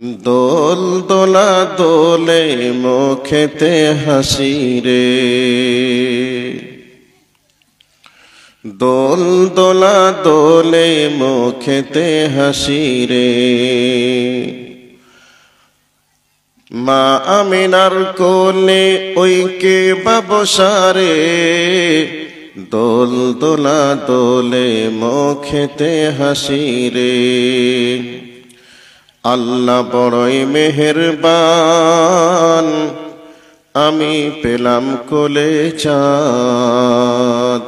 দোল দোলা দোলে মুখেতে হাসি রে, দোল দোলা দোলে মুখেতে হাসি রে। মা আমিনার কোলে ওই কে বাবসারে, দোল দোলা দোলে মুখেতে হাসি রে। আল্লাহ বড়ই মেহেরবান, আমি পেলাম কোলে চাঁদ।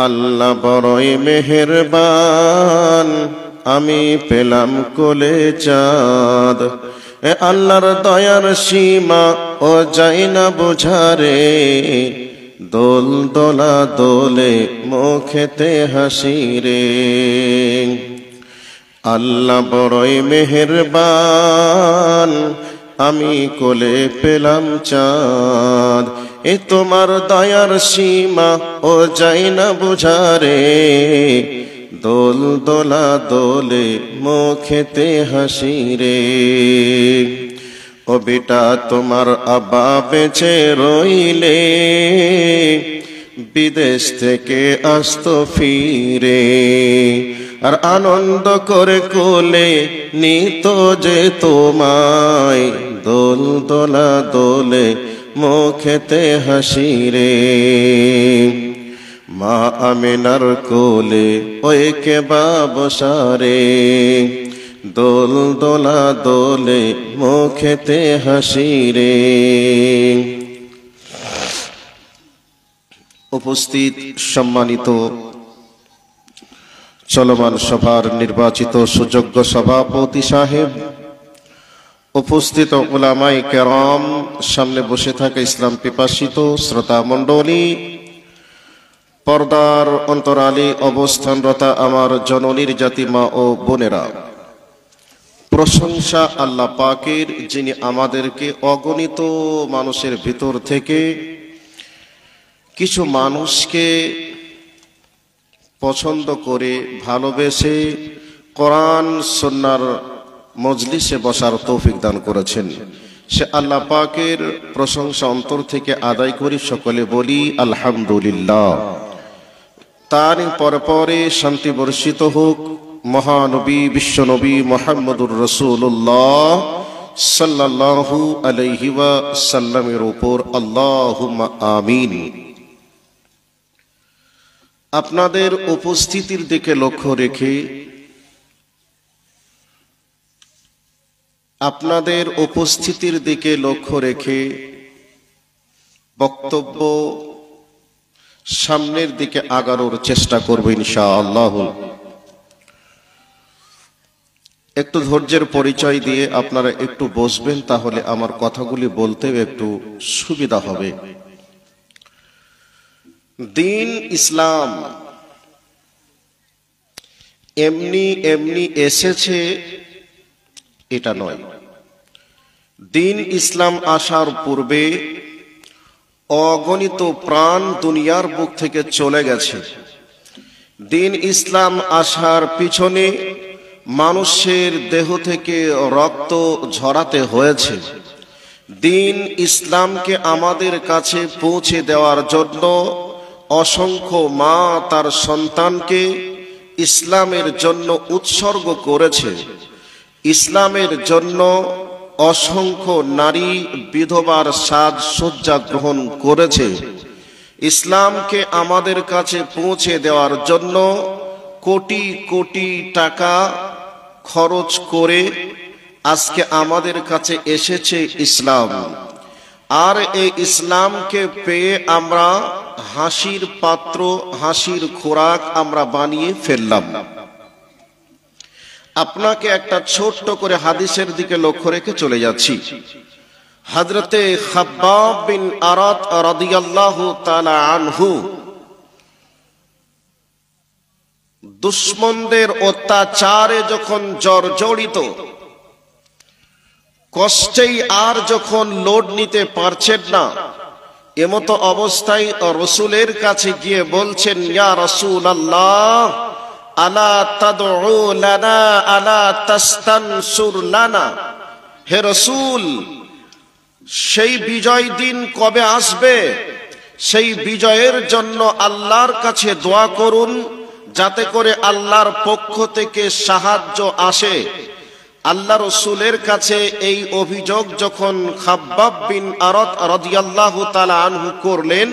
আল্লাহ বড়ই মেহেরবান, আমি পেলাম কোলে চাঁদ। এ আল্লাহর দয়ার সীমা ও যায় না বোঝারে, দোল দোলা দোলে মুখেতে হাসি রে। আল্লাহ বড়ই মেহেরবান, আমি কোলে পেলাম চাঁদ। এ তোমার দয়ার সীমা ও যায় না বুঝারে, দোল দোলা দোলে মুখেতে হাসি রে। ও বেটা তোমার আব্বা বেঁচে রইলে, বিদেশ থেকে আসতো ফিরে, আর আনন্দ করে কোলে নিত যে তোমায়, দোল দোলা দোলে মুখেতে হাসি রে। মা আমিনার কোলে ওই কে বাবসারে, দোল দোলা দোলে মুখেতে হাসি রে। উপস্থিত সম্মানিত চলমান সভার নির্বাচিত সুযোগ্য সভাপতি সাহেব, উপস্থিত উলামায়ে কেরাম, সামনে বসে থাকা ইসলাম পিপাসিত শ্রোতা মণ্ডলী, পর্দার অন্তরালে অবস্থানরতা আমার জননীর জাতি মা ও বোনেরা, প্রশংসা আল্লাহ পাকের, যিনি আমাদেরকে অগণিত মানুষের ভিতর থেকে কিছু মানুষকে পছন্দ করে ভালোবেসে কোরআন সুন্নাহর মজলিসে বসার তৌফিক দান করেছেন। সে আল্লাহ পাকের প্রশংসা অন্তর থেকে আদায় করি, সকলে বলি আলহামদুলিল্লাহ। তার পরে শান্তি বর্ষিত হোক মহানবী বিশ্বনবী মুহাম্মদুর রাসূলুল্লাহ সাল্লাল্লাহু আলাইহি ওয়াসাল্লামের উপর, আল্লাহুম্মা আমিন। আপনাদের উপস্থিতির দিকে লক্ষ্য রেখে, আপনাদের উপস্থিতির দিকে লক্ষ্য রেখে বক্তব্য সামনের দিকে আগানোর চেষ্টা করব ইনশাআল্লাহ। একটু ধৈর্যের পরিচয় দিয়ে আপনারা একটু বসবেন, তাহলে আমার কথাগুলি বলতেও একটু সুবিধা হবে। দিন ইসলাম এমনি এমনি এসেছে এটা নয়। দিন ইসলাম আসার পূর্বে অগণিত প্রাণ দুনিয়ার বুক থেকে চলে গেছে। দিন ইসলাম আসার পিছনে মানুষের দেহ থেকে রক্ত ঝরাতে হয়েছে। দিন ইসলামকে আমাদের কাছে পৌঁছে দেওয়ার জন্য অসংখ্য মা তার সন্তানকে ইসলামের জন্য উৎসর্গ করেছে। ইসলামের জন্য অসংখ্য নারী বিধবার সাজসজ্জা গ্রহণ করেছে। ইসলামকে আমাদের কাছে পৌঁছে দেওয়ার জন্য কোটি কোটি টাকা খরচ করে আজকে আমাদের কাছে এসেছে ইসলাম। আর এই ইসলামকে পেয়ে আমরা হাসির পাত্র, হাসির খোরাক আমরা বানিয়ে ফেললাম। আপনাকে একটা ছোট্ট করে হাদিসের দিকে লক্ষ্য রেখে চলে যাচ্ছি। হযরতে খাব্বাব বিন আরাত রাদিয়াল্লাহু তাআলা আনহু দুশমনদের অত্যাচারে যখন জর্জরিত, কষ্টেই আর যখন লোড নিতে পারছেন না, এমতো অবস্থায় রাসূলের কাছে গিয়ে বলছেন, ইয়া রাসূলুল্লাহ, আলা তাদউ লানা আলা তাস্তানসুর লানা। হে রাসূল, সেই বিজয় দিন কবে আসবে? সেই বিজয়ের জন্য আল্লাহর কাছে দোয়া করুন, যাতে করে আল্লাহর পক্ষ থেকে সাহায্য আসে। আল্লাহ রসুলের কাছে এই অভিযোগ যখন খাব্বাব বিন আরাত রাদিয়াল্লাহু তাআলা আনহু করলেন,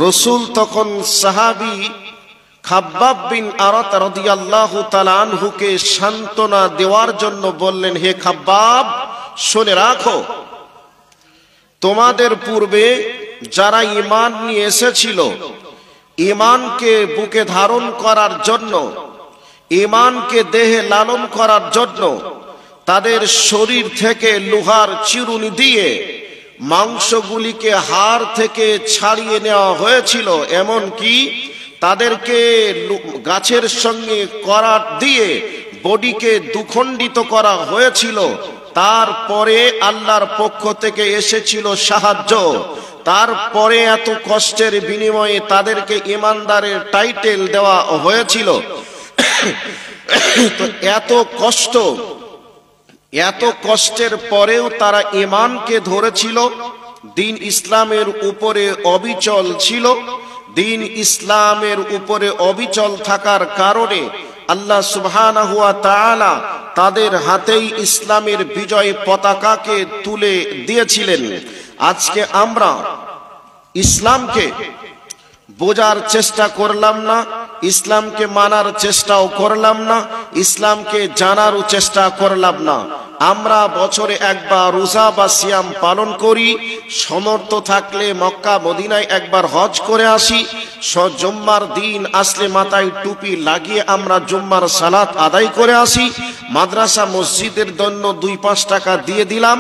রসুল তখন সাহাবী খাব্বাব বিন আরাত রাদিয়াল্লাহু তাআলা আনহুকে সান্ত্বনা দেওয়ার জন্য বললেন, হে খাব্বাব, শুনে রাখো, তোমাদের পূর্বে যারা ঈমান নিয়ে এসেছিল, ঈমানকে বুকে ধারণ করার জন্য, ঈমানকে দেহে লালন করার জন্য তাদের শরীর থেকে লোহার চিরুনি দিয়ে মাংসগুলিকে হাড় থেকে ছাড়িয়ে নেওয়া হয়েছিল, এমনকি তাদেরকে গাছের সঙ্গে করাত দিয়ে বডিকে দুখণ্ডিত করা হয়েছিল। তারপরে আল্লাহর পক্ষ থেকে এসেছিল সাহায্য। তারপরে এত কষ্টের বিনিময়ে তাদেরকে ঈমানদারের টাইটেল দেওয়া হয়েছিল। তো এত কষ্টের পরেও তারা ঈমানকে ধরেছিল, দ্বীন ইসলামের উপরে অবিচল ছিল। দ্বীন ইসলামের উপরে অবিচল থাকার কারণে আল্লাহ সুবহানাহু ওয়া তাআলা তাদের হাতেই ইসলামের বিজয় পতাকাকে তুলে দিয়েছিলেন। আজকে আমরা ইসলামকে বোঝার চেষ্টা করলাম না, ইসলামকে মানার চেষ্টাও করলাম না, ইসলামকে জানারও চেষ্টা করলাম না। আমরা বছরে একবার রোজা বা সিয়াম পালন করি, সমর্থ থাকলে মক্কা মদিনায় একবার হজ করে আসি, জুম্মার দিন আসলে মাথায় টুপি লাগিয়ে আমরা জুম্মার সালাত আদায় করে আসি, মাদ্রাসা মসজিদের জন্য 2-5 টাকা দিয়ে দিলাম।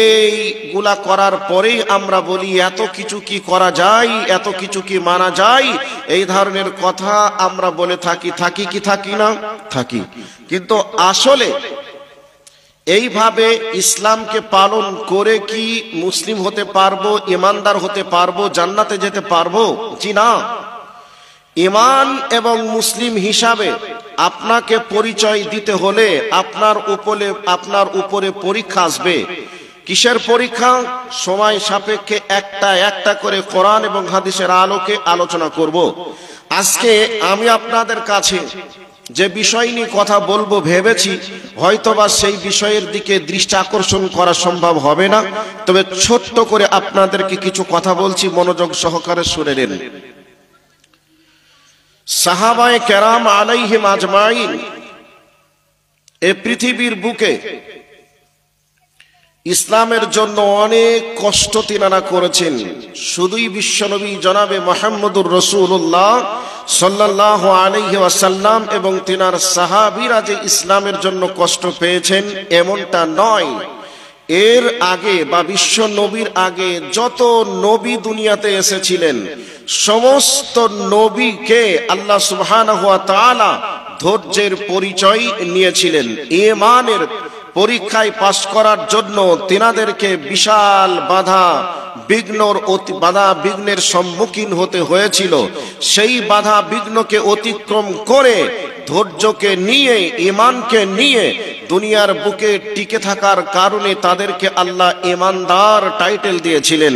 এইগুলা করার পরেই আমরা বলি এত কিছু কি করা যায়, এত কিছু কি মানা যায়, এই ধরনের কথা আমরা বলে থাকি কি থাকি না? থাকি। কিন্তু আসলে এইভাবে ইসলামকে পালন করে কি মুসলিম হতে পারবো, ঈমানদার হতে পারবো, জান্নাতে যেতে পারবো? জি না। ঈমান এবং মুসলিম হিসাবে আপনাকে পরিচয় দিতে হলে আপনার উপরে পরীক্ষা আসবে। কিসের পরীক্ষা? সময় সাপেক্ষে একটা করে কোরআন এবং হাদিসের আলোকে আলোচনা করব। আজকে আমি আপনাদের কাছে যে বিষয় নিয়ে কথা বলবো ভেবেছি, হয়তোবা সেই বিষয়ের দিকে দৃষ্টি আকর্ষণ করা সম্ভব হবে না, তবে ছোট্ট করে আপনাদেরকে কিছু কথা বলছি, মনোযোগ সহকারে শুনে নিন। সাহাবায়ে কেরাম আলাইহিম আজমাইন এই পৃথিবীর বুকে ইসলামের জন্য অনেক কষ্ট তিনারা করেছেন। শুধুই বিশ্বনবী জনাবে মুহাম্মদুর রাসূলুল্লাহ সাল্লাল্লাহু আলাইহি ওয়াসাল্লাম এবং তিনার সাহাবীরা যে ইসলামের জন্য কষ্ট পেয়েছেন এমনটা নয়। এর আগে বা বিশ্ব নবীর আগে যত নবী দুনিয়াতে এসেছিলেন, সমস্ত নবীকে আল্লাহ সুবহানাহু ওয়া তাআলা ধৈর্যের পরিচয় নিয়েছিলেন। ঈমানের পরীক্ষায় পাশ করার জন্য তিনাদেরকে বিশাল বাধা বিঘ্নের সম্মুখীন হতে হয়েছিল। সেই বাধা বিঘ্নকে অতিক্রম করে, ধৈর্যকে নিয়ে, ঈমানকে নিয়ে দুনিয়ার বুকে টিকে থাকার কারণে তাদেরকে আল্লাহ ঈমানদার টাইটেল দিয়েছিলেন,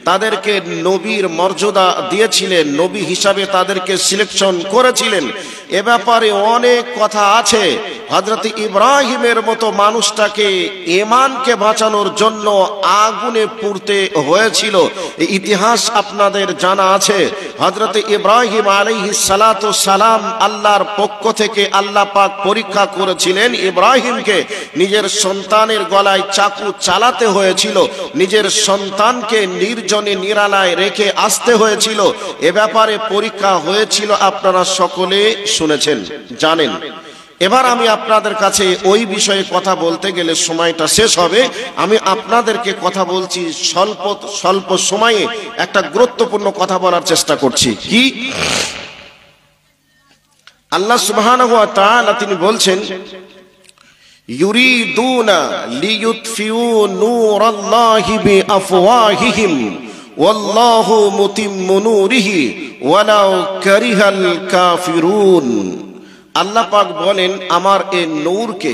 তাদেরকে নবীর মর্যাদা দিয়েছিলেন, নবী হিসাবে তাদেরকে সিলেকশন করেছিলেন। এ ব্যাপারে অনেক কথা আছে। হযরত ইব্রাহিমের মতো মানুষটাকে ঈমানকে বাঁচানোর জন্য আগুনে পুড়তে হয়েছিল, এই ইতিহাস আপনাদের জানা আছে। হযরত ইব্রাহিম আলাইহিস সালাতু সালাম আল্লাহর পক্ষ থেকে আল্লাহ পাক পরীক্ষা করেছিলেন। ইব্রাহিমকে নিজের সন্তানের গলায় চাকু চালাতে হয়েছিল, নিজের সন্তানকে নির্জনে নিরালায় রেখে আসতে হয়েছিল। এ ব্যাপারে পরীক্ষা হয়েছিল, আপনারা সকলে শুনেছেন, জানেন। এবার আমি আপনাদের কাছে ওই বিষয়ে কথা বলতে গেলে সময়টা শেষ হবে। আমি আপনাদেরকে কথা বলছি, স্বল্প সময়ে একটা গুরুত্বপূর্ণ কথা বলার চেষ্টা করছি। কি? আল্লাহ সুবহানাহু ওয়া তাআলা তিনি বলছেন, ইউরিদুনা লিইউতফিউ নূরাল্লাহি বিআফওয়াহিহিম ওয়াল্লাহু মুতিম্মু নূরিহি ওয়ালাউ কারিহাল কাফিরুন। আল্লাহ পাক বলেন আমার এই নূরকে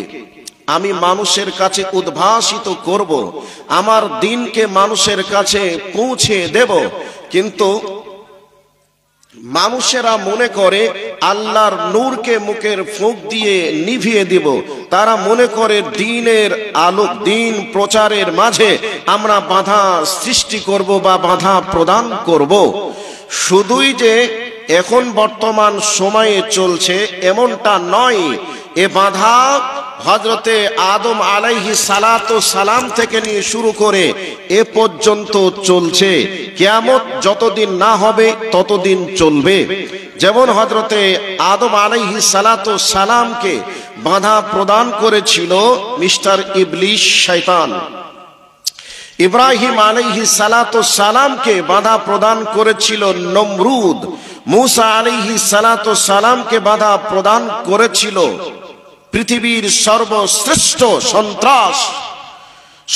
আমি মানুষের কাছে উদ্ভাসিত করব, আমার দ্বীনকে মানুষের কাছে পৌঁছে দেব। কিন্তু মানুষেরা মনে করে আল্লাহর নূরকে মুখের ফুঁক দিয়ে নিভিয়ে দিব। তারা মনে করে দ্বীনের আলো, দ্বীন প্রচারের মাঝে আমরা বাধা সৃষ্টি করব বা বাধা প্রদান করব। শুধুই যে এখন বর্তমান সময়ে চলছে এমনটা নয়, এ বাধা হযরতে আদম আলাইহিস সালাতু সালাম থেকে নিয়ে শুরু করে এ পর্যন্ত চলছে। কিয়ামত যতদিন না হবে ততদিন চলবে। যেমন হযরতে আদম আলাইহিস সালাতু সালামকে বাধা প্রদান করেছিল মিস্টার ইবলিস শয়তান, ইব্রাহিম আলাইহিস সালাতু সালামকে বাধা প্রদান করেছিল নমরুদ, মুসা আলাইহিস সালাতু সালামকে বাধা প্রদান করেছিল পৃথিবীর সর্বশ্রেষ্ঠ সন্ত্রাস,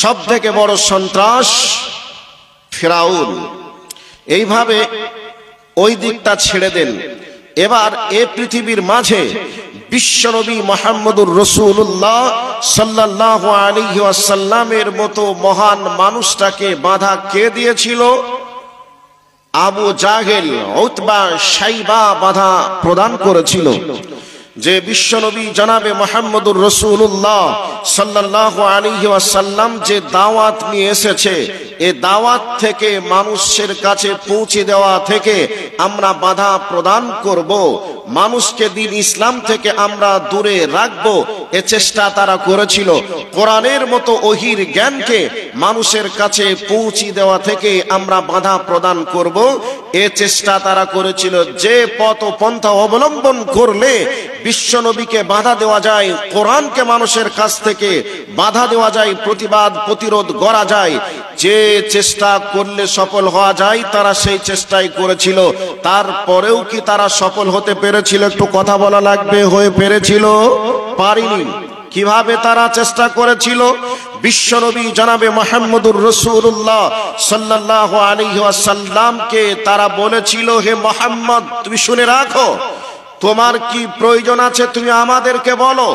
সব থেকে বড় সন্ত্রাস ফিরাউন। এইভাবে ওই দিকটা ছেড়ে দেন। এবার এ পৃথিবীর মাঝে বিশ্বনবী মুহাম্মদুর রাসূলুল্লাহ সাল্লাল্লাহু আলাইহি ওয়াসাল্লামের মতো মহান মানুষটাকে বাধা কে দিয়েছিল? আবু জাহেল, উতবা, শাইবা বাধা প্রদান করেছিল। যে বিশ্বনবী জনাবে মুহাম্মদুর রাসূলুল্লাহ সাল্লাল্লাহু আলাইহি ওয়াসাল্লাম যে দাওয়াত নিয়ে এসেছে, এ দাওয়াত থেকে মানুষের কাছে পৌঁছে দেওয়া থেকে আমরা বাধা প্রদান করব, মানুষকে দ্বীন ইসলাম থেকে আমরা দূরে রাখব, এ চেষ্টা তারা করেছিল। কোরআনের মতো ওহির জ্ঞানকে মানুষের কাছে পৌঁছে দেওয়া থেকে আমরা বাধা প্রদান করব, এ চেষ্টা তারা করেছিল। যে পথ পন্থা অবলম্বন করলে বিশ্বনবীকে বাধা দেওয়া যায়, কোরআনকে মানুষের কাছ থেকে বাধা দেওয়া যায়, প্রতিবাদ প্রতিরোধ করা যায়, যে চেষ্টা করলে সফল হওয়া যায় তারা সেই চেষ্টাই করেছিল। তারপরেও কি তারা সফল হতে পেরেছিল? একটু কথা বলা লাগবে। হয়ে পেরেছিল? পারেনি। কিভাবে তারা চেষ্টা করেছিল? বিশ্বনবী জনাবে মুহাম্মদুর রাসূলুল্লাহ সাল্লাল্লাহু আলাইহি ওয়াসাল্লামকে তারা বলেছিল, হে মুহাম্মদ তুমি শুনে রাখো, তোমার কি প্রয়োজন আছে তুমি আমাদেরকে বলো।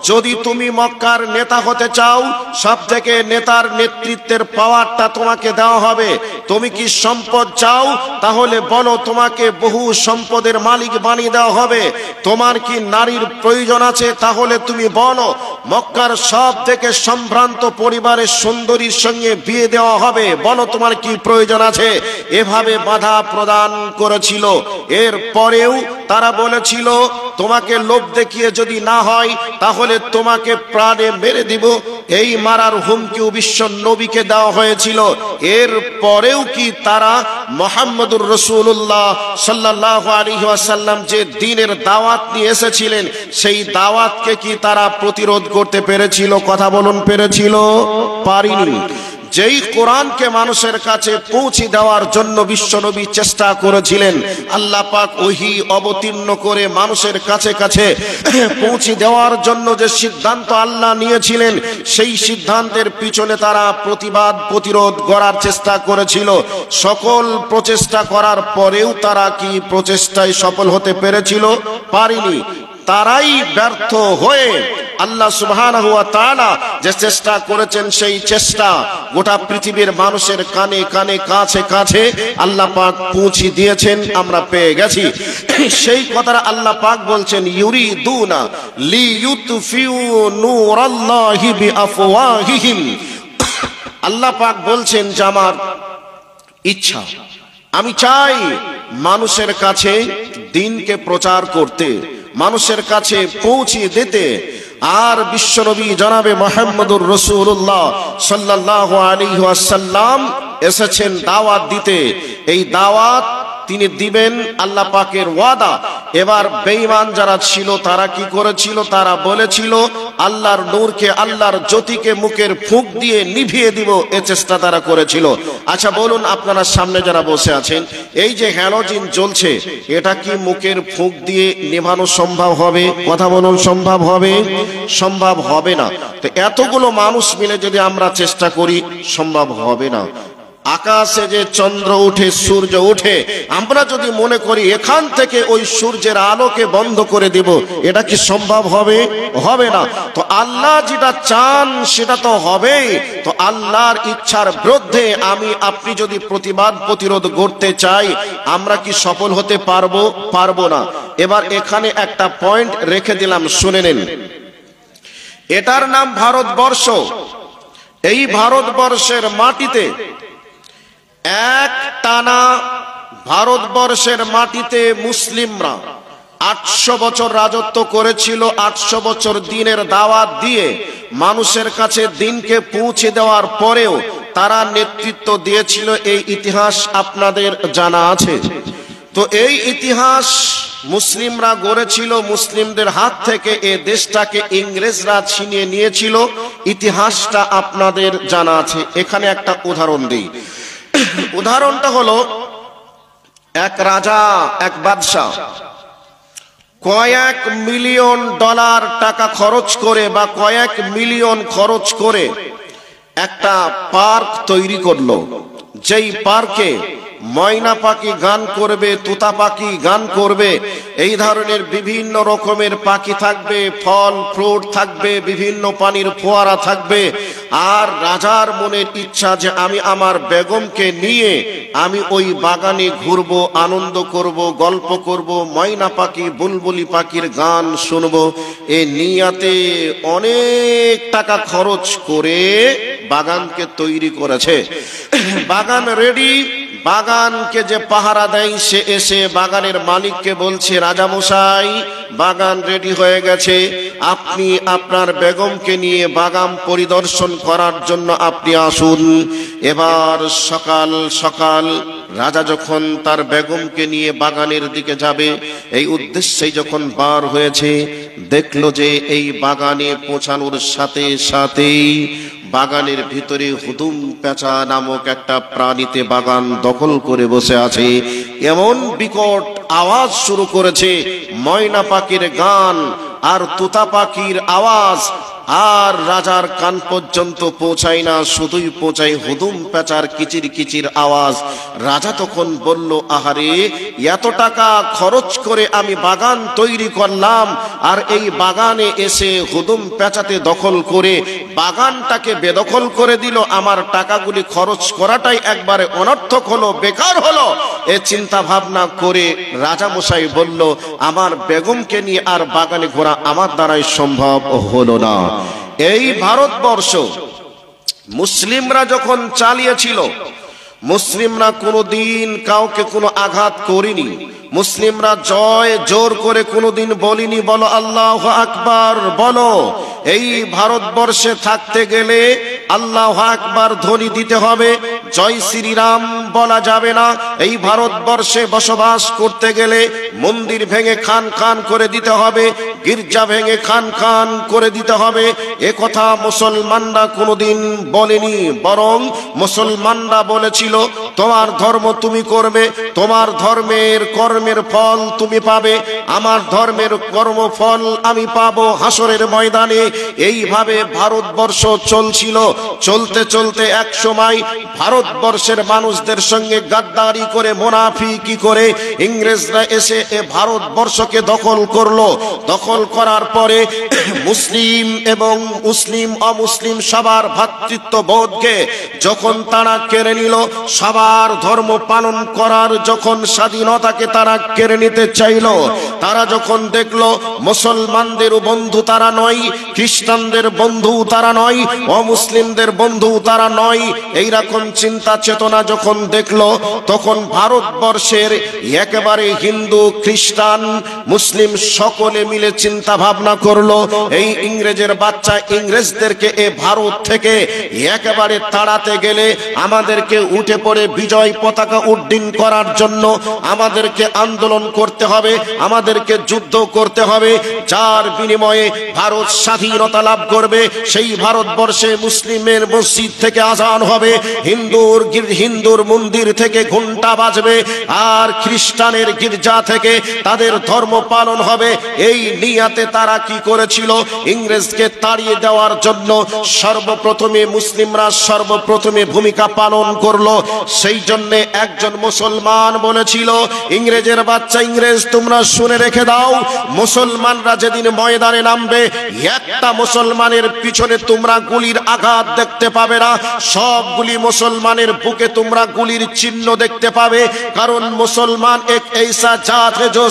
যদি তুমি মক্কার নেতা হতে চাও, সব থেকে নেতার নেতৃত্বের পাওয়ারটা তোমাকে দেওয়া হবে। তুমি কি সম্পদ চাও, তাহলে বলো, তোমাকে বহু সম্পদের মালিক বানিয়ে দেওয়া হবে। তোমার কি নারীর প্রয়োজন আছে, তাহলে তুমি বলো, মক্কার সব থেকে সম্ভ্রান্ত পরিবারের সুন্দরীর সঙ্গে বিয়ে দেওয়া হবে। বলো তোমার কি প্রয়োজন আছে। এভাবে বাধা প্রদান করেছিল। এর পরেও তারা বলেছিল, তোমাকে লোভ দেখিয়ে যদি না হয় তাহলে তোমাকে প্রাণে মেরে দিব। এই মারার হুমকিও বিশ্ব নবীকে দেওয়া হয়েছিল। এর পরেও কি তারা মুহাম্মদুর রাসূলুল্লাহ সাল্লাল্লাহু আলাইহি ওয়াসাল্লাম যে দ্বীনের দাওয়াত নিয়ে এসেছিলেন, সেই দাওয়াতকে কি তারা প্রতিরোধ করতে পেরেছিল? কথা বলুন, পেরেছিল? পারেনি। যেই কোরআনকে মানুষের কাছে পৌঁছে দেওয়ার জন্য বিশ্বনবী চেষ্টা করেছিলেন, আল্লাহ পাক ওহী অবতীর্ণ করে মানুষের কাছে কাছে পৌঁছে দেওয়ার জন্য যে সিদ্ধান্ত আল্লাহ নিয়েছিলেন, সেই সিদ্ধান্তের পিছনে তারা প্রতিবাদ প্রতিরোধ করার চেষ্টা করেছিল। সকল প্রচেষ্টা করার পরেও তারা কি প্রচেষ্টায় সফল হতে পেরেছিল? পারেনি। তারাই ব্যর্থ হয়ে আল্লাহ সুবহানাহু ওয়া তাআলা যে চেষ্টা করেছেন, সেই চেষ্টা গোটা পৃথিবীর মানুষের কানে কানে কাছে কাছে আল্লাহ পাক পৌঁছে দিয়েছেন, আমরা পেয়ে গেছি। সেই কথাটা আল্লাহ পাক বলছেন, ইউরিদুনা লিইউতফিউ নূরাল্লাহি বিআফওয়াহিহিম। আল্লাহ পাক বলছেন যে আমার ইচ্ছা, আমি চাই মানুষের কাছে দ্বীনকে প্রচার করতে, মানুষের কাছে পৌঁছে দিতে। আর বিশ্বনবী জনাবে মুহাম্মদুর রাসূলুল্লাহ সাল্লাল্লাহু আলাইহি ওয়াসাল্লাম এসেছেন দাওয়াত দিতে। এই দাওয়াত তিনি দিবেন, আল্লাহ পাকের ওয়াদা। এবার বেঈমান যারা ছিল তারা কি করেছিল? তারা বলেছিল আল্লাহর নূরকে, আল্লাহর জ্যোতিকে মুখের ফুঁক দিয়ে নিভিয়ে দিব, এ চেষ্টা তারা করেছিল। আচ্ছা বলুন, আপনারা সামনে যারা বসে আছেন, এই যে হ্যালোজিন জ্বলছে, এটা কি মুখের ফুঁক দিয়ে নেভানো সম্ভব হবে? কথা বলুন, সম্ভব হবে? সম্ভব হবে না। তো এতগুলো মানুষ মিলে যদি আমরা চেষ্টা করি, সম্ভব হবে না। আকাশে যে চন্দ্র উঠে, সূর্য উঠে, আমরা যদি মনে করি এখান থেকে ওই সূর্যের আলোকে বন্ধ করে দিব, এটা কি সম্ভব হবে? হবে না। তো আল্লাহ যেটা চান সেটা তো হবেই। তো আল্লাহর ইচ্ছার বিরুদ্ধে আমি আপনি যদি প্রতিবাদ প্রতিরোধ করতে চাই, আমরা কি সফল হতে পারবো? পারবো না। এবার এখানে একটা পয়েন্ট রেখে দিলাম, শুনে নিন। এটার নাম ভারতবর্ষ। এই ভারতবর্ষের মাটিতে এক টানা ভারতবর্ষের মাটিতে মুসলিমরা 800 বছর রাজত্ব করেছিল। 800 বছর দিনের দাওয়াত দিয়ে মানুষের কাছে দিনকে পৌঁছে দেওয়ার পরেও তারা নেতৃত্ব দিয়েছিল। এই ইতিহাস আপনাদের জানা আছে। তো এই ইতিহাস মুসলিমরা গড়েছিল, মুসলিমদের হাত থেকে এই দেশটাকে ইংরেজরা ছিনিয়ে নিয়েছিল। ইতিহাসটা আপনাদের জানা আছে। এখানে একটা উদাহরণ দিই। উদাহরণটা হলো, এক রাজা, এক বাদশা কয়েক মিলিয়ন ডলার টাকা খরচ করে বা কয়েক মিলিয়ন খরচ করে একটা পার্ক তৈরি করলো। যেই পার্কে ময়না পাখি গান করবে, তোতা পাখি গান করবে, এই ধরনের বিভিন্ন রকমের পাখি থাকবে, ফল ফ্রুট থাকবে, বিভিন্ন পানির ফোয়ারা থাকবে। আর রাজার মনের ইচ্ছা যে আমি আমার বেগমকে নিয়ে আমি ওই বাগানে ঘুরবো, আনন্দ করব, গল্প করব, ময়না পাখি বুলবুলি পাখির গান শুনবো। এ নিয়াতে অনেক টাকা খরচ করে বাগানকে তৈরি করেছে। বাগান রেডি। বাগানকে যে পাহারা দেয় সে এসে বাগানের মালিককে বলছে, রাজামশাই বাগান রেডি হয়ে গেছে, আপনি আপনার বেগমকে নিয়ে বাগান পরিদর্শন করার জন্য আপনি আসুন। এবার সকাল সকাল রাজা যখন তার বেগমকে নিয়ে বাগানের দিকে যাবে, এই উদ্দেশ্যেই যখন বার হয়েছে, দেখলো যে এই বাগানে পৌঁছানোর সাথে সাথেই বাগানের ভিতরে হুদুম পেঁচা নামক একটা প্রাণীতে বাগান দখল করে বসে আছে। এমন বিকট আওয়াজ শুরু করেছে, ময়না পাখির গান আর তোতা পাখির আওয়াজ। আর রাজার কান পর্যন্ত পৌঁছায় না, শুধুই পৌঁছায় হুদুম পেঁচার কিচির কিচির আওয়াজ। রাজা তখন বলল, আহারে, এত টাকা খরচ করে আমি বাগান তৈরি করলাম, আর এই বাগানে এসে হুদুম পেঁচাতে দখল করে বাগানটাকে বেদখল করে দিল। আমার টাকাগুলি খরচ করাটাই একবারে অনর্থক হলো, বেকার হলো। এ চিন্তা ভাবনা করে রাজা মশাই বলল, আমার বেগমকে নিয়ে আর বাগানে ঘোরা আমার দ্বারাই সম্ভব হলো না। এই ভারতবর্ষ মুসলিমরা যখন চালিয়েছিল, মুসলিমরা কোনোদিন কাউকে কোনো আঘাত করেনি। মুসলিমরা জয় জোর করে কোনোদিন বলিনি, বলো আল্লাহু আকবার বলো। এই ভারতবর্ষে থাকতে গেলে আল্লাহু আকবার ধ্বনি দিতে হবে, জয় শ্রীরাম বলা যাবে না। এই ভারতবর্ষে বসবাস করতে গেলে মন্দির ভেঙে খান খান করে দিতে হবে, গির্জা ভেঙে খান খান করে দিতে হবে। এ কথা মুসলমানরা কোনোদিন বলেনি, বরং মুসলমানরা বলেছিল, তোমার ধর্ম তুমি করবে, তোমার ধর্মের কর্মের ফল তুমি পাবে, আমার ধর্মের কর্মফল আমি পাবো হাসরের ময়দানে। এইভাবে ভারতবর্ষ চলছিল। চলতে চলতে এক সময় ভারতবর্ষের মানুষদের সঙ্গে গাদ্দারি করে, মুনাফিকি করে ইংরেজরা এসে এ ভারতবর্ষকে দখল করলো। দখল করার পরে মুসলিম এবং মুসলিম অমুসলিম সবার ভ্রাতৃত্ব বোধকে যখন তারা কেড়ে নিল, সবার ধর্ম পালন করার যখন স্বাধীনতাকে তারা কেড়ে নিতে চাইল, তারা যখন দেখলো মুসলমানদের বন্ধু তারা নয়, খ্রিস্টানদের বন্ধু তারা নয়, অমুসলিমদের বন্ধু তারা নয়, এইরকম চিন্তা চেতনা যখন দেখলো, তখন ভারতবর্ষের একেবারে হিন্দু খ্রিস্টান মুসলিম সকলে মিলে চিন্তা ভাবনা করলো, এই ইংরেজের বাচ্চা ইংরেজদেরকে এ ভারত থেকে একেবারে তাড়াতে গেলে আমাদেরকে উঠে পড়ে বিজয় পতাকা উড্ডীন করার জন্য আমাদেরকে আন্দোলন করতে হবে, আমাদেরকে যুদ্ধ করতে হবে, যার বিনিময়ে ভারত স্বাধীনতা লাভ করবে। সেই ভারতবর্ষে মুসলিমের মসজিদ থেকে আজান হবে, হিন্দুর মন্দির থেকে ঘন্টা বাজবে, আর খ্রিস্টানের গির্জা থেকে তাদের ধর্ম পালন হবে। এই নিয়াতে তারা কি করেছিল? ইংরেজকে তাড়িয়ে দেওয়ার জন্য সর্বপ্রথমে মুসলিমরা সর্বপ্রথমে ভূমিকা পালন করলো। সেই জন্য একজন মুসলমান বলেছিল, ইংরেজের বাচ্চা ইংরেজ, তোমরা শুনে রেখে দাও, মুসলমানরা যেদিন ময়দানে নামবে, একটা মুসলমানের পিছনে তোমরা গুলির আঘাত দেখতে পাবে না, সবগুলি মুসলমানের বুকে তোমরা গুলির চিহ্ন দেখতে পাবে। কারণ মুসলমান এক ऐसा जात है जो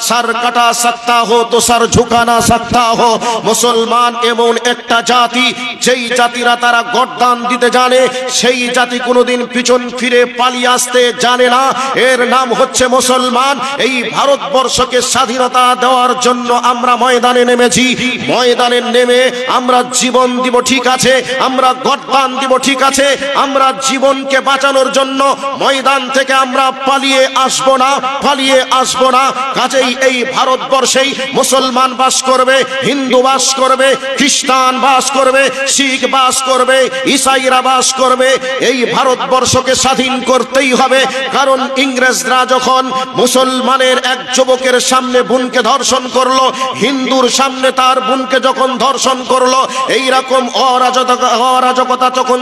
सर कटा सकता हो तो सर झुका ना सकता हो। মুসলমান এমন একটা জাতি, যেই জাতিরা তারা গর্দান দিতে জানে, সেই জাতি কোনোদিন পিছন ফিরে পালিয়ে আসতে জানে না। এর নাম হচ্ছে মুসলমান। এই ভারতবর্ষকে স্বাধীনতা দেওয়ার জন্য আমরা ময়দানে নেমেছি। ময়দানে নেমে আমরা জীবন দিব, ঠিক আছে, আমরা গর্দান দিব, ঠিক আছে, আমরা জীবনকে বাঁচানোর জন্য ময়দান থেকে আমরা পালিয়ে আসবো না, পালিয়ে আসবো না। কাজেই এই ভারতবর্ষেই মুসলমান বাস করবে, হিন্দু বাস করবে, খ্রিস্টান বাস করবে, শিখ বাস করবে, ইসাইরা বাস করবে। এই ভারতবর্ষকে স্বাধীন করতেই হবে। কারণ ইংরেজরা যখন মুসলমানের এক যুবকের সামনে বোনকে ধর্ষণ করলো, হিন্দুর সামনে তার বোনকে যখন ধর্ষণ করলো, এইরকম অরাজকতা যখন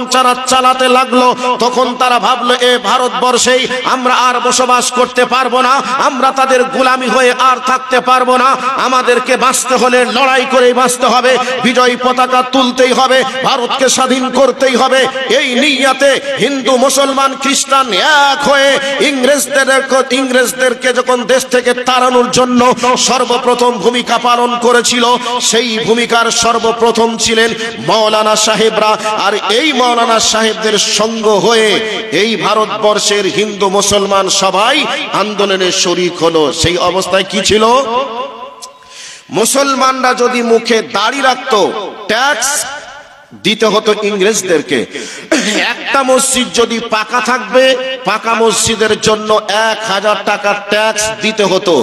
চালাতে লাগলো, তখন তারা ভাবলো এ ভারতবর্ষেই আমরা আর বসবাস করতে পারবো না, আমরা তাদের গোলামি হয়ে আর থাকতে পারবো না, আমাদেরকে বাঁচতে হলে লড়াই করে বাঁচতে হবে, বিজয় পতাকা তুলতেই হবে, ভারতকে স্বাধীন করতেই হবে। এই নিয়াতে হিন্দু মুসলমান খ্রিস্টান এক হয়ে ইংরেজদেরকে যখন দেশ থেকে তাড়ানোর জন্য সর্বপ্রথম ভূমিকা পালন করেছিল, সেই ভূমিকার সর্বপ্রথম ছিলেন মাওলানা সাহেবরা। আর এই মাওলানা সাহেবদের সঙ্গ হয়ে এই ভারতবর্ষের হিন্দু মুসলমান সবাই আন্দোলনে শরীক হলো। সেই অবস্থায় কি ছিল? মুসলমানরা যদি মুখে দাড়ি রাখতো, ট্যাক্স দিতে হতো ইংরেজদেরকে। একটা মসজিদ যদি পাকা থাকবে, পাকা মসজিদের জন্য 1000 টাকা ট্যাক্স দিতে হতো।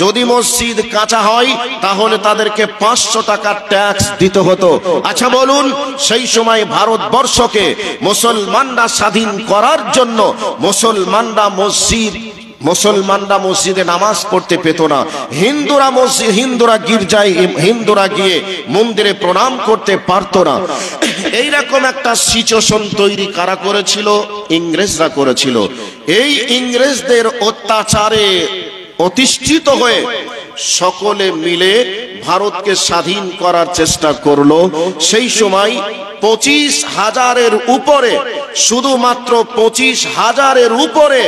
যদি মসজিদ কাঁচা হয় তাহলে তাদেরকে 500 টাকা ট্যাক্স দিতে হতো। আচ্ছা বলুন, সেই সময় ভারতবর্ষকে মুসলমানরা স্বাধীন করার জন্য মুসলমানরা মসজিদে নামাজ পড়তে পেত না, হিন্দুরা গির্জায় গিয়ে মন্দিরে প্রণাম করতে পারত না। এইরকম একটা সিচুয়েশন তৈরি কারা করেছিল? ইংরেজরা করেছিল। এই ইংরেজদের অত্যাচারে অতিষ্ঠিত হয়ে সকলে মিলে ভারতকে স্বাধীন করার চেষ্টা করলো। সেই সময় 25,000-এর উপরে, শুধুমাত্র 25,000-এর উপরে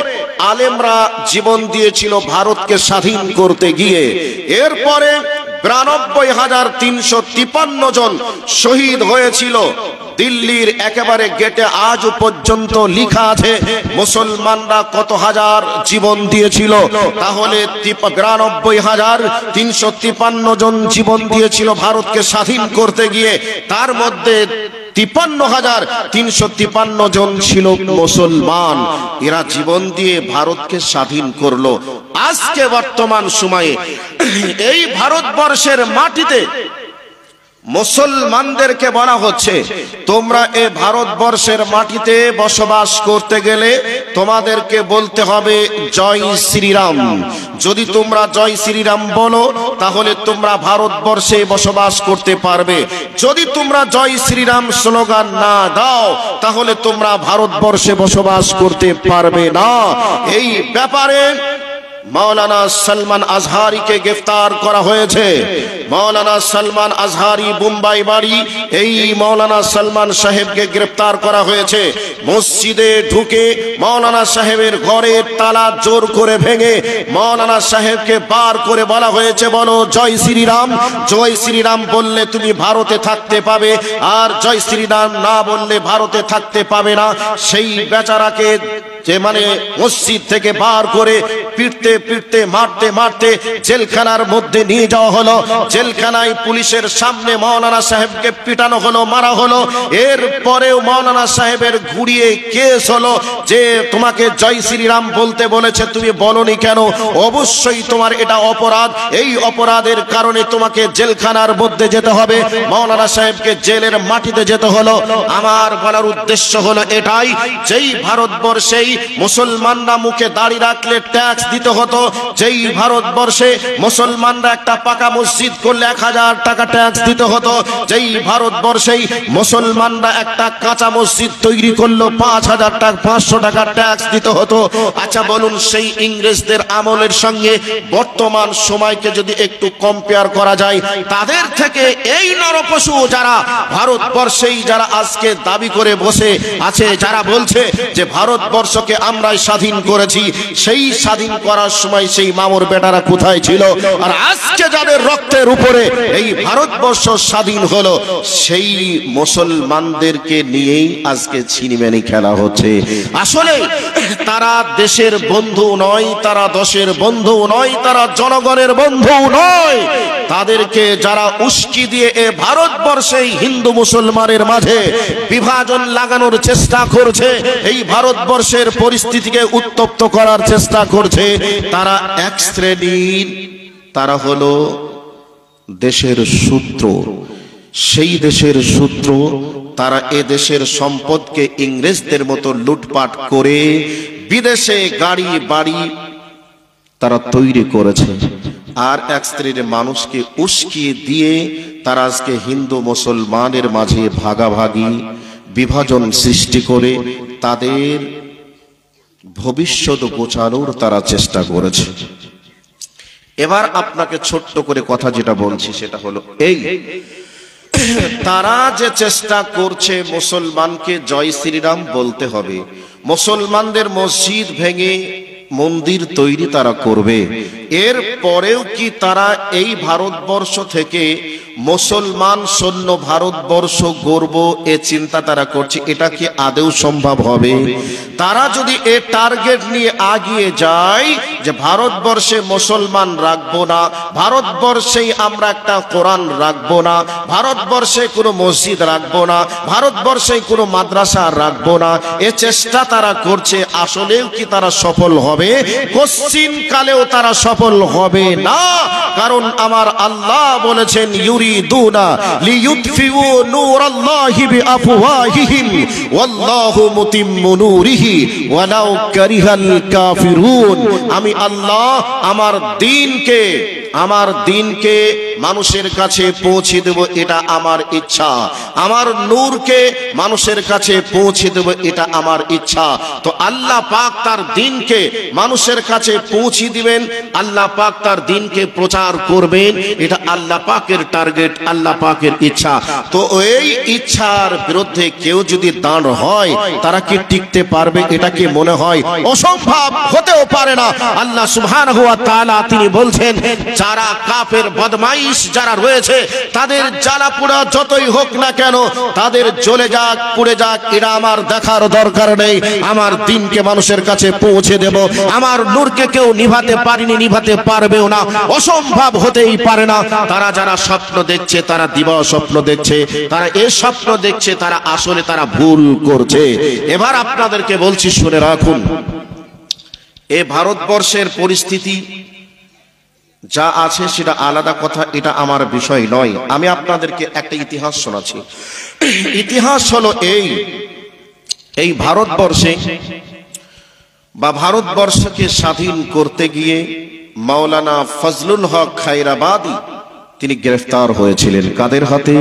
আলেমরা জীবন দিয়েছিল ভারতকে স্বাধীন করতে গিয়ে। এরপরে 92,353 জন শহীদ হয়েছিল। দিল্লির একেবারে গেটে আজ পর্যন্ত লেখা আছে মুসলমানরা কত হাজার জীবন দিয়েছিল। তাহলে 92,353 জন জীবন দিয়েছিল ভারতকে স্বাধীন করতে গিয়ে। তার মধ্যে 53,353 জন ছিল মুসলমান। এরা জীবন দিয়ে ভারতকে স্বাধীন করলো। আজকে বর্তমান সময়ে এই ভারতবর্ষের মাটিতে মুসলমানদেরকে বলা হচ্ছে, তোমরা এই ভারতবর্ষের মাটিতে বসবাস করতে গেলে তোমাদেরকে বলতে হবে জয় শ্রীরাম। যদি তোমরা জয় শ্রীরাম বলো তাহলে তোমরা ভারতবর্ষে বসবাস করতে পারবে। যদি তোমরা জয় শ্রীরাম স্লোগান না দাও তাহলে তোমরা ভারতবর্ষে বসবাস করতে পারবে না। এই ব্যাপারে মাওলানা সলমান আজহারিকে গ্রেফতার করা হয়েছে। মাওলানা সলমান আজহারি বোম্বাই বাড়ি, এই মাওলানা সলমান সাহেবকে গ্রেফতার করা হয়েছে। মসজিদে ঢুকে মাওলানা সাহেবের ঘরের তালা জোর করে ভেঙে মাওলানা সাহেবকে বার করে বলা হয়েছে, বলো জয় শ্রীরাম। জয় শ্রীরাম বললে তুমি ভারতে থাকতে পাবে, আর জয় শ্রীরাম না বললে ভারতে থাকতে পাবে না। সেই বেচারাকে যে মসজিদ থেকে বার করে পিটতে পিটতে মারতে মারতে জেলখানার মধ্যে নিয়ে যাওয়া হলো। জেলখানায় পুলিশের সামনে মাওলানা সাহেবকে পিটানো হলো, মারা হলো। এর পরেও মাওলানা সাহেবের ঘুরিয়ে কেস হলো যে তোমাকে জয় শ্রীরাম বলতে বলেছে, তুমি বলনি কেন? অবশ্যই তোমার এটা অপরাধ, এই অপরাধের কারণে তোমাকে জেলখানার মধ্যে যেতে হবে। মাওলানা সাহেবকে জেলের মাটিতে যেতে হলো। আমার বলার উদ্দেশ্য হলো এটাই, যেই ভারতবর্ষেই মুসলমানরা মুখে দাড়ি রাখলে ট্যাক্স দিতে হতো, যেই ভারতবর্ষে মুসলমানরা একটা পাকা মসজিদ করলে 1000 টাকা ট্যাক্স দিতে হতো, যেই ভারতবর্ষেই মুসলমানরা একটা কাঁচা মসজিদ তৈরি করলো 5000 টাকা 500 টাকা ট্যাক্স দিতে হতো। আচ্ছা বলুন, সেই ইংরেজদের আমলের সঙ্গে বর্তমান সময়কে যদি একটু কম্পেয়ার করা যায়, তাদের থেকে এই নরপশু যারা ভারতবর্ষেই যারা আজকে দাবি করে বসে আছে, যারা বলছে যে ভারতবর্ষকে আমরাই স্বাধীন করেছি, সেই স্বাধীন করার সময় সেই মামুর বেটারা কোথায় ছিল? আর আজকে যাদের রক্তের উপরে এই ভারতবর্ষ স্বাধীন হলো, সেই মুসলমানদেরকে নিয়েই আজকে ছিনিমিনি খেলা হচ্ছে। আসলে তারা দেশের বন্ধু নয়, তারা দশের বন্ধু নয়, তারা জনগণের বন্ধু নয়। তাদেরকে যারা উস্কি দিয়ে এ ভারতবর্ষে হিন্দু মুসলমানের মাঝে বিভাজন লাগানোর চেষ্টা করছে, এই ভারতবর্ষের পরিস্থিতিকে উত্তপ্ত করার চেষ্টা করছে, তারা এক শ্রেণীর, তারা হলো দেশের শত্রু। সেই দেশের শত্রু, তারা এ দেশের সম্পদকে ইংরেজদের মতো লুটপাট করে বিদেশে গাড়ি বাড়ি তারা তৈরি করেছে। আর এক শ্রেণীর মানুষকে উস্কিয়ে দিয়ে তারা আজকে হিন্দু মুসলমানের মাঝে ভাগাভাগি বিভাজন সৃষ্টি করে তাদের ভবিষ্যৎ গোছানোর তারা চেষ্টা করেছে। এবার আপনাকে ছোট্ট করে কথা যেটা বলছি সেটা হলো এই, তারা যে চেষ্টা করছে মুসলমানকে জয় শ্রীরাম বলতে হবে, মুসলমানদের মসজিদ ভেঙে মন্দির তৈরি তারা করবে, এর পরেও কি তারা এই ভারতবর্ষ থেকে মুসলমান শূন্য ভারতবর্ষ গড়ব এ চিন্তা তারা করছে? এটা কি আদৌ সম্ভব হবে? তারা যদি এ টার্গেট নিয়ে আগিয়ে যায় যে ভারতবর্ষে মুসলমান রাখবো না, ভারতবর্ষেই আমরা একটা কোরআন রাখবো না, ভারতবর্ষে কোনো মসজিদ রাখবো না, ভারতবর্ষে কোনো মাদ্রাসা রাখবো না, এ চেষ্টা তারা করছে, আসলেও কি তারা সফল হবে? কোশ্চিন কালেও তারা সফল হবে না। কারণ আমার আল্লাহ বলেছেন, ইউরিদুনা লিইউতফিউ নূরাল্লাহি বিআফওয়াহিহিম ওয়াল্লাহু মুতিম্মু নূরিহি ওয়ালাউ কারিহাল কাফিরুন। আমি আল্লাহ আমার দিনকে মানুষের কাছে পৌঁছে দেব, এটা আমার ইচ্ছা। আমার নূরকে মানুষের কাছে পৌঁছে দেব, এটা আমার ইচ্ছা। তো আল্লাহ পাক তার দিনকে মানুষের কাছে পৌঁছে দিবেন, আল্লাহ পাক তার দিনকে প্রচার করবেন, এটা আল্লাহ পাকের টার্গেট, আল্লাহ পাকের ইচ্ছা। তো এই ইচ্ছার বিরুদ্ধে কেউ যদি দাঁড় হয়, তারা কি টিকতে পারবে? এটা কি মনে হয় অসম্ভব? হতেও পারে না। আল্লাহ সুবহানাহু ওয়া তাআলা তিনি বলছেন, যারা কাফের বদমাইশ যারা রয়েছে, তাদের জ্বালা পোড়া যতই হোক না কেন, তাদের জ্বলে যাক পুড়ে যাক, এটা আমার দেখার দরকার নেই। আমার দিনকে মানুষের কাছে পৌঁছে দেব, আমার নূরকে কেউ নিভাতে পারেনি, নিভাতে পারবেও না, অসম্ভব হতেই পারে না। তারা যারা স্বপ্ন দেখছে, তারা দিবা স্বপ্ন দেখছে, তারা এ স্বপ্ন দেখছে, তারা আসলে তারা ভুল করছে। এবার আপনাদেরকে বলছি, শুনে রাখুন, এ ভারতবর্ষের পরিস্থিতি যা আছে সেটা আলাদা কথা, এটা আমার বিষয় নয়। আমি আপনাদেরকে একটা ইতিহাস শোনাচ্ছি। ইতিহাস হলো এই ভারতবর্ষে বা ভারতবর্ষকে স্বাধীন করতে গিয়ে মাওলানা ফজলুল হক খায়রাবাদী তিনি গ্রেফতার হয়েছিলেন। কাদের হাতে?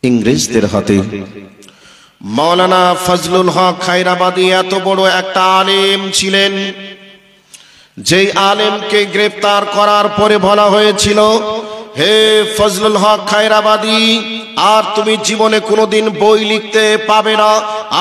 ইংরেজদের হাতে। মাওলানা ফজলুল হক খায়রাবাদী এত বড় একটা আলেম ছিলেন, যেই আলেমকে গ্রেফতার করার পরে বলা হয়েছিল হে ফজলুল হক খায়রাবাদী, আর তুমি জীবনে কোনোদিন বই লিখতে পাবে না,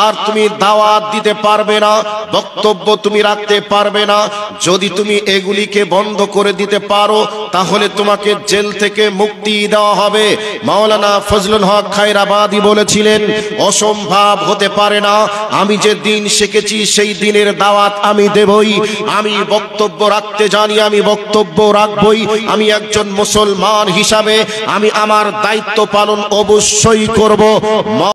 আর তুমি দাওয়াত দিতে পারবে না, বক্তব্য তুমি রাখতে পারবে না। যদি তুমি এগুলিকে বন্ধ করে দিতে পারো তাহলে তোমাকে জেল থেকে মুক্তি দেওয়া হবে। মাওলানা ফজলুল হক খায়রাবাদী বলেছিলেন, অসম্ভব হতে পারে না। আমি যে দিন শিখেছি সেই দিনের দাওয়াত আমি দেবই। আমি বক্তব্য রাখতে জানি, আমি বক্তব্য রাখবই। আমি একজন মুসলমান হিসাবে আমি আমার দায়িত্ব পালন অবশ্যই করব।